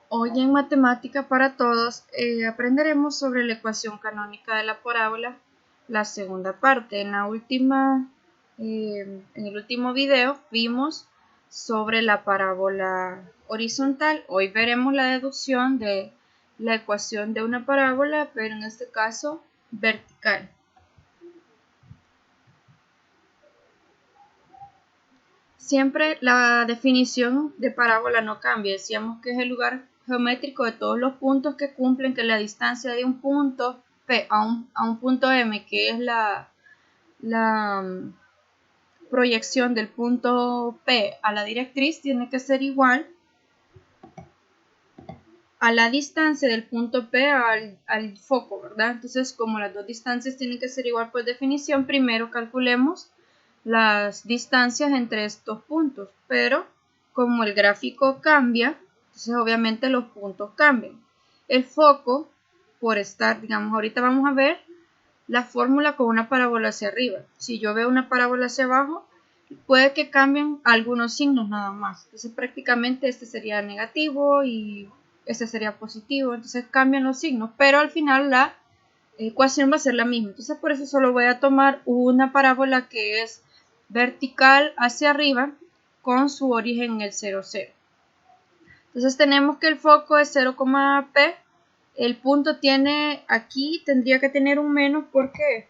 Hoy en Matemática para Todos aprenderemos sobre la ecuación canónica de la parábola, la segunda parte. En el último video vimos sobre la parábola horizontal. Hoy veremos la deducción de la ecuación de una parábola, pero en este caso vertical. Siempre la definición de parábola no cambia. Decíamos que es el lugar geométrico de todos los puntos que cumplen que la distancia de un punto P a un punto M, que es la proyección del punto P a la directriz, tiene que ser igual a la distancia del punto P al foco, ¿verdad? Entonces, como las dos distancias tienen que ser igual por definición, primero calculemos las distancias entre estos puntos, pero como el gráfico cambia, entonces obviamente los puntos cambian. El foco, por estar, digamos, ahorita vamos a ver la fórmula con una parábola hacia arriba. Si yo veo una parábola hacia abajo, puede que cambien algunos signos nada más. Entonces prácticamente este sería negativo y este sería positivo, entonces cambian los signos, pero al final la ecuación va a ser la misma. Entonces por eso solo voy a tomar una parábola que es vertical hacia arriba con su origen en el 0, 0. Entonces tenemos que el foco es 0,P. El punto tiene aquí, tendría que tener un menos. ¿Por qué?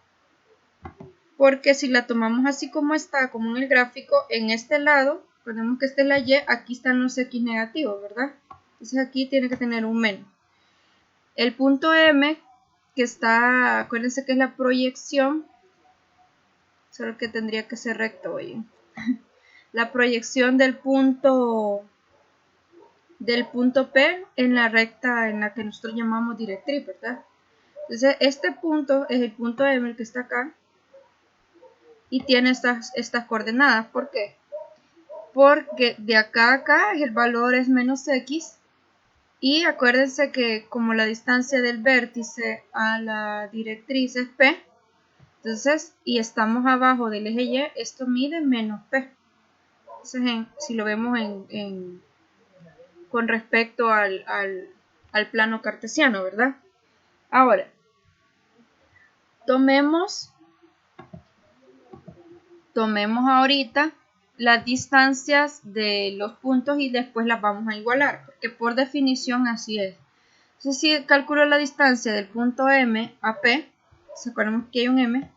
Porque si la tomamos así como está, como en el gráfico, en este lado, ponemos que esta es la Y, aquí están los X negativos, ¿verdad? Entonces aquí tiene que tener un menos. El punto M, que está, acuérdense que es la proyección, solo que tendría que ser recto, oye. La proyección del punto P en la recta en la que nosotros llamamos directriz, ¿verdad? Entonces este punto es el punto M, el que está acá, y tiene estas coordenadas. ¿Por qué? Porque de acá a acá el valor es menos X, y acuérdense que como la distancia del vértice a la directriz es P, entonces, y estamos abajo del eje Y, esto mide menos P. Entonces, si lo vemos con respecto al plano cartesiano, ¿verdad? Ahora, tomemos ahorita las distancias de los puntos y después las vamos a igualar, porque por definición así es. Entonces, si calculo la distancia del punto M a P, ¿se acuerdan que hay un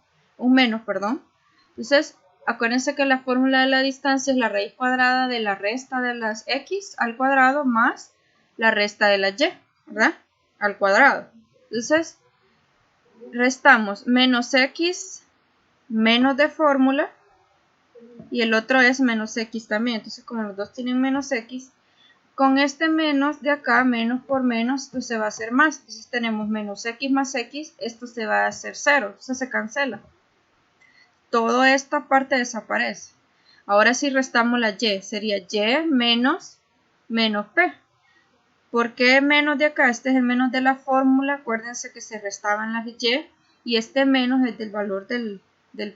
menos, perdón? Entonces, acuérdense que la fórmula de la distancia es la raíz cuadrada de la resta de las X al cuadrado más la resta de la Y, ¿verdad? Al cuadrado. Entonces, restamos menos X, menos de fórmula, y el otro es menos X también. Entonces, como los dos tienen menos X, con este menos de acá, menos por menos, esto se va a hacer más. Entonces tenemos menos X más X, esto se va a hacer 0, entonces se cancela. Toda esta parte desaparece. Ahora si restamos la Y, sería Y menos P. ¿Por qué menos de acá? Este es el menos de la fórmula. Acuérdense que se restaban las Y, y este menos es del valor del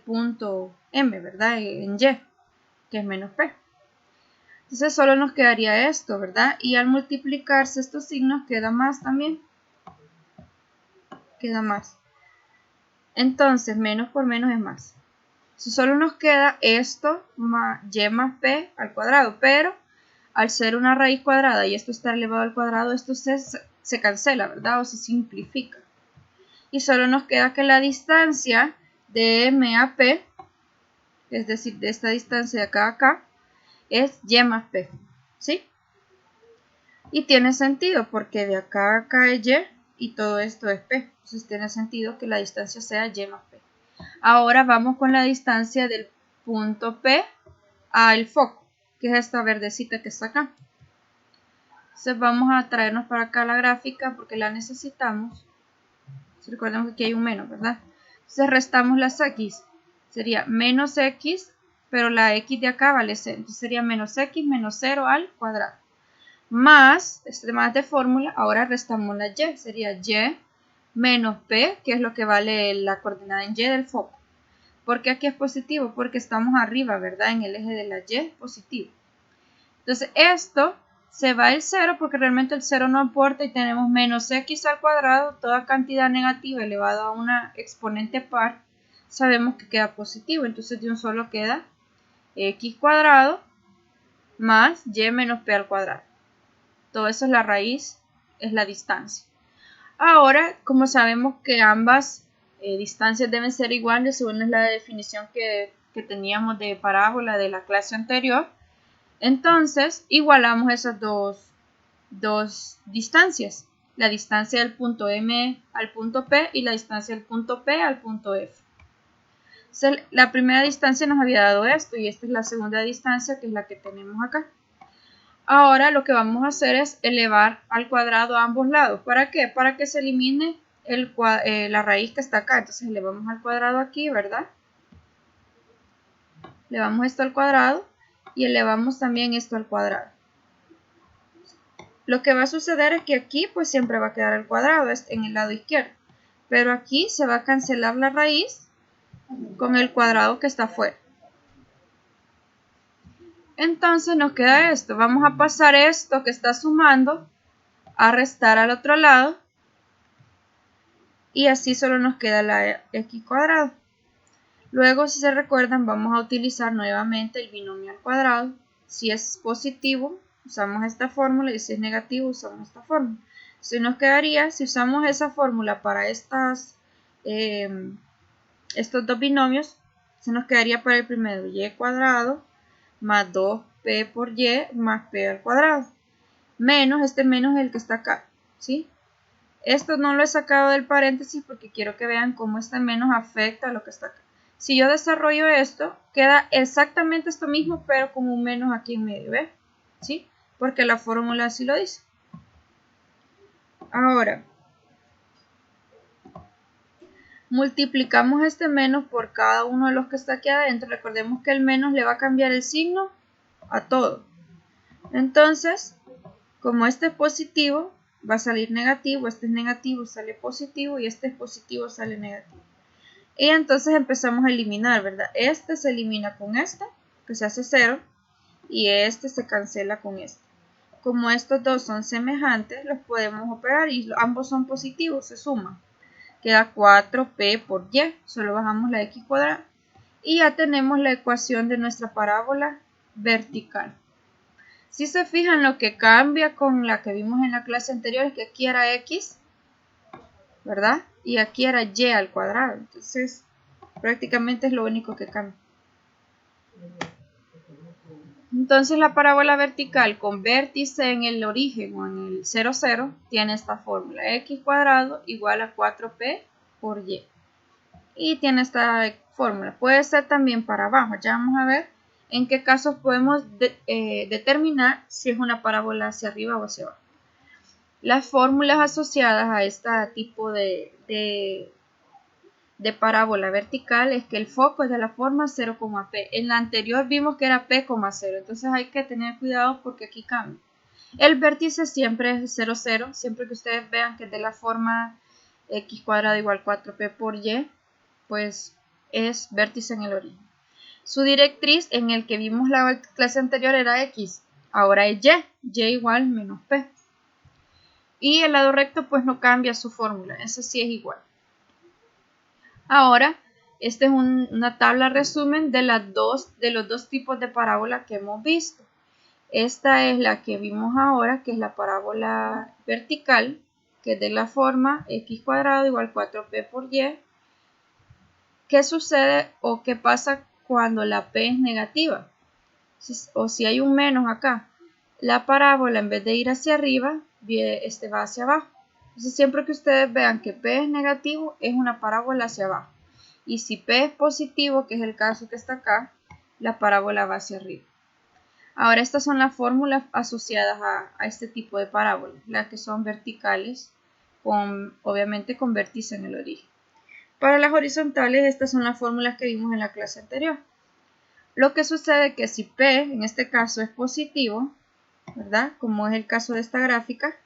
punto M, ¿verdad? En Y, que es menos P. Entonces solo nos quedaría esto, ¿verdad? Y al multiplicarse estos signos queda más también. Queda más. Entonces menos por menos es más. Entonces solo nos queda esto más y más p al cuadrado. Pero al ser una raíz cuadrada y esto está elevado al cuadrado, esto se cancela, ¿verdad? O se simplifica. Y solo nos queda que la distancia de m a p, es decir, de esta distancia de acá a acá, es y más p. ¿Sí? Y tiene sentido porque de acá a acá es Y y todo esto es P. Entonces tiene sentido que la distancia sea Y más P. Ahora vamos con la distancia del punto P al foco, que es esta verdecita que está acá. Entonces vamos a traernos para acá la gráfica porque la necesitamos. Recuerden que aquí hay un menos, ¿verdad? Entonces restamos las X. Sería menos X, pero la X de acá vale 0. Entonces sería menos X menos 0 al cuadrado. Más, más de fórmula, ahora restamos la Y, sería Y menos P, que es lo que vale la coordenada en Y del foco. ¿Por qué aquí es positivo? Porque estamos arriba, ¿verdad? En el eje de la Y, positivo. Entonces esto se va el 0 porque realmente el 0 no aporta y tenemos menos x al cuadrado, toda cantidad negativa elevada a una exponente par, sabemos que queda positivo, entonces de un solo queda x cuadrado más y menos p al cuadrado. Todo eso es la raíz, es la distancia. Ahora, como sabemos que ambas distancias deben ser iguales según la definición que teníamos de parábola de la clase anterior, entonces igualamos esas dos distancias, la distancia del punto M al punto P y la distancia del punto P al punto F. Entonces, la primera distancia nos había dado esto y esta es la segunda distancia, que es la que tenemos acá. Ahora lo que vamos a hacer es elevar al cuadrado a ambos lados. ¿Para qué? Para que se elimine la raíz que está acá. Entonces elevamos al cuadrado aquí, ¿verdad? Elevamos esto al cuadrado y elevamos también esto al cuadrado. Lo que va a suceder es que aquí pues siempre va a quedar el cuadrado en el lado izquierdo. Pero aquí se va a cancelar la raíz con el cuadrado que está afuera. Entonces nos queda esto. Vamos a pasar esto que está sumando a restar al otro lado. Y así solo nos queda la x cuadrado. Luego, si se recuerdan, vamos a utilizar nuevamente el binomio al cuadrado. Si es positivo, usamos esta fórmula, y si es negativo, usamos esta fórmula. Entonces nos quedaría, si usamos esa fórmula para estos dos binomios, se nos quedaría para el primero y cuadrado más 2p por y más p al cuadrado. Menos, este menos es el que está acá, ¿sí? Esto no lo he sacado del paréntesis porque quiero que vean cómo este menos afecta a lo que está acá. Si yo desarrollo esto, queda exactamente esto mismo, pero con un menos aquí en medio, ¿ves? ¿Sí? Porque la fórmula así lo dice. Ahora, multiplicamos este menos por cada uno de los que está aquí adentro. Recordemos que el menos le va a cambiar el signo a todo. Entonces, como este es positivo, va a salir negativo, este es negativo, sale positivo, y este es positivo, sale negativo. Y entonces empezamos a eliminar, ¿verdad? Este se elimina con este, que se hace 0, y este se cancela con este. Como estos dos son semejantes, los podemos operar y ambos son positivos, se suman. Queda 4p por y, solo bajamos la x cuadrada y ya tenemos la ecuación de nuestra parábola vertical. Si se fijan, lo que cambia con la que vimos en la clase anterior es que aquí era x, ¿verdad? Y aquí era y al cuadrado. Entonces, prácticamente es lo único que cambia. Entonces, la parábola vertical con vértice en el origen o en el 0, 0 tiene esta fórmula. X cuadrado igual a 4p por y. Y tiene esta fórmula. Puede ser también para abajo. Ya vamos a ver en qué casos podemos determinar si es una parábola hacia arriba o hacia abajo. Las fórmulas asociadas a este tipo de parábola vertical es que el foco es de la forma 0, p. En la anterior vimos que era p, 0, entonces hay que tener cuidado porque aquí cambia. El vértice siempre es 0, 0, siempre que ustedes vean que es de la forma x cuadrado igual 4p por y, pues es vértice en el origen. Su directriz en el que vimos la clase anterior era x, ahora es y igual menos p. Y el lado recto pues no cambia su fórmula, ese sí es igual. Ahora, esta es una tabla resumen de los dos tipos de parábola que hemos visto. Esta es la que vimos ahora, que es la parábola vertical, que es de la forma x cuadrado igual 4p por y. ¿Qué sucede o qué pasa cuando la p es negativa? O si hay un menos acá, la parábola en vez de ir hacia arriba, va hacia abajo. Entonces, siempre que ustedes vean que p es negativo, es una parábola hacia abajo. Y si p es positivo, que es el caso que está acá, la parábola va hacia arriba. Ahora, estas son las fórmulas asociadas a este tipo de parábolas, las que son verticales, obviamente con vértice en el origen. Para las horizontales, estas son las fórmulas que vimos en la clase anterior. Lo que sucede es que si p, en este caso, es positivo, ¿verdad? Como es el caso de esta gráfica,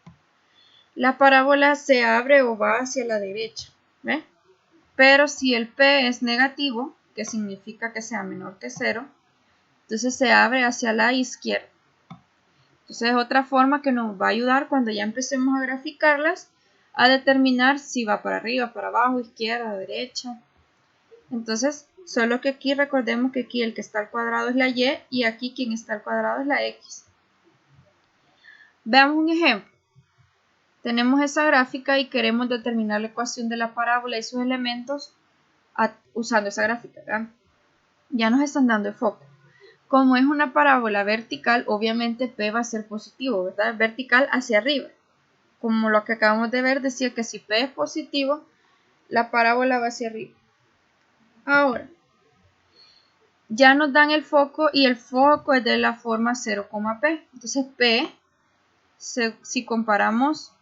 la parábola se abre o va hacia la derecha, ¿ves? Pero si el p es negativo, que significa que sea menor que 0, entonces se abre hacia la izquierda. Entonces es otra forma que nos va a ayudar cuando ya empecemos a graficarlas a determinar si va para arriba, para abajo, izquierda, derecha. Entonces, solo que aquí recordemos que aquí el que está al cuadrado es la y aquí quien está al cuadrado es la x. Veamos un ejemplo. Tenemos esa gráfica y queremos determinar la ecuación de la parábola y sus elementos usando esa gráfica, ¿verdad? Ya nos están dando el foco. Como es una parábola vertical, obviamente P va a ser positivo, ¿verdad? Vertical hacia arriba. Como lo que acabamos de ver, decía que si P es positivo, la parábola va hacia arriba. Ahora, ya nos dan el foco y el foco es de la forma 0, P. Entonces P, si comparamos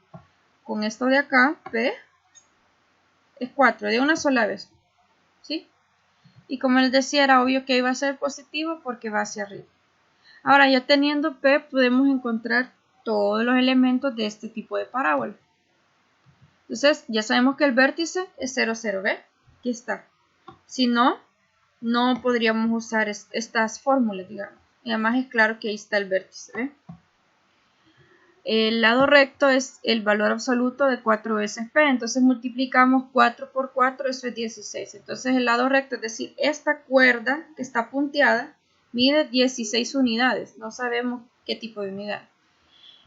con esto de acá, P es 4 de una sola vez, ¿sí? Y como les decía, era obvio que iba a ser positivo porque va hacia arriba. Ahora, ya teniendo P, podemos encontrar todos los elementos de este tipo de parábola. Entonces, ya sabemos que el vértice es 0, 0, ¿ve? Aquí está. Si no, no podríamos usar estas fórmulas, digamos. Y además es claro que ahí está el vértice, ¿ve? El lado recto es el valor absoluto de 4 veces P. Entonces multiplicamos 4 por 4, eso es 16. Entonces el lado recto, es decir, esta cuerda que está punteada, mide 16 unidades. No sabemos qué tipo de unidad.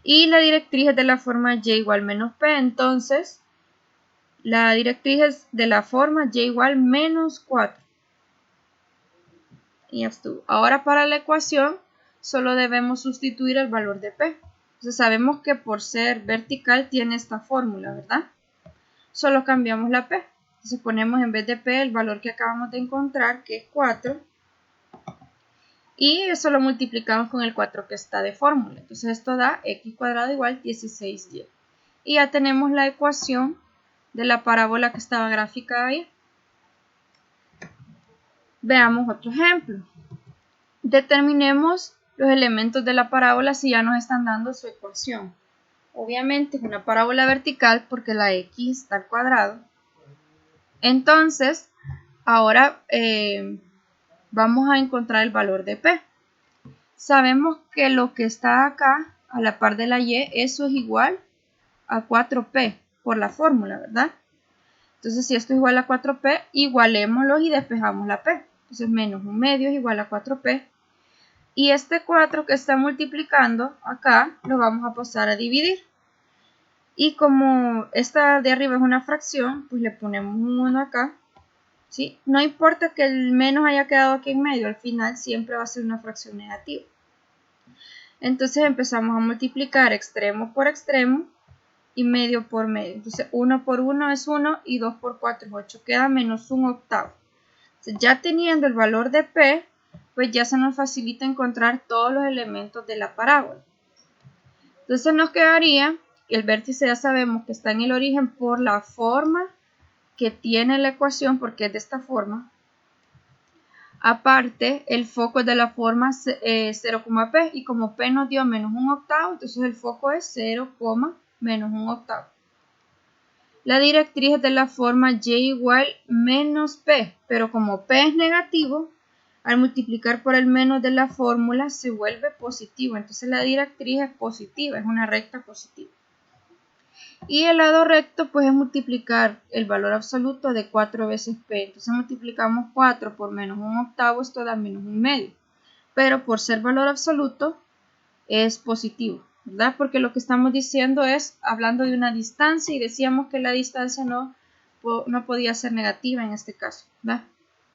Y la directriz es de la forma y igual menos P. Entonces, la directriz es de la forma y igual menos 4. Y ya estuvo. Ahora para la ecuación, solo debemos sustituir el valor de P. Entonces sabemos que por ser vertical tiene esta fórmula, ¿verdad? Solo cambiamos la P. Entonces ponemos en vez de P el valor que acabamos de encontrar, que es 4. Y eso lo multiplicamos con el 4 que está de fórmula. Entonces esto da x cuadrado igual 16y. Y ya tenemos la ecuación de la parábola que estaba graficada ahí. Veamos otro ejemplo. Determinemos los elementos de la parábola si ya nos están dando su ecuación. Obviamente es una parábola vertical porque la x está al cuadrado. Entonces, ahora vamos a encontrar el valor de P. Sabemos que lo que está acá a la par de la y, eso es igual a 4P por la fórmula, ¿verdad? Entonces, si esto es igual a 4P, igualémoslo y despejamos la P. Entonces, menos 1/2 es igual a 4P. Y este 4 que está multiplicando acá, lo vamos a pasar a dividir. Y como esta de arriba es una fracción, pues le ponemos un 1 acá. ¿Sí? No importa que el menos haya quedado aquí en medio, al final siempre va a ser una fracción negativa. Entonces empezamos a multiplicar extremo por extremo y medio por medio. Entonces 1 por 1 es 1 y 2 por 4 es 8. Queda menos 1/8. Entonces, ya teniendo el valor de P, pues ya se nos facilita encontrar todos los elementos de la parábola. Entonces nos quedaría, el vértice ya sabemos que está en el origen por la forma que tiene la ecuación, porque es de esta forma. Aparte, el foco es de la forma 0,P y como P nos dio menos 1/8, entonces el foco es 0, menos 1/8. La directriz es de la forma y igual menos P, pero como P es negativo, al multiplicar por el menos de la fórmula se vuelve positivo. Entonces la directriz es positiva, es una recta positiva. Y el lado recto pues es multiplicar el valor absoluto de 4 veces P. Entonces multiplicamos 4 por menos 1/8, esto da menos 1/2. Pero por ser valor absoluto es positivo, ¿verdad? Porque lo que estamos diciendo es hablando de una distancia y decíamos que la distancia no podía ser negativa en este caso, ¿verdad?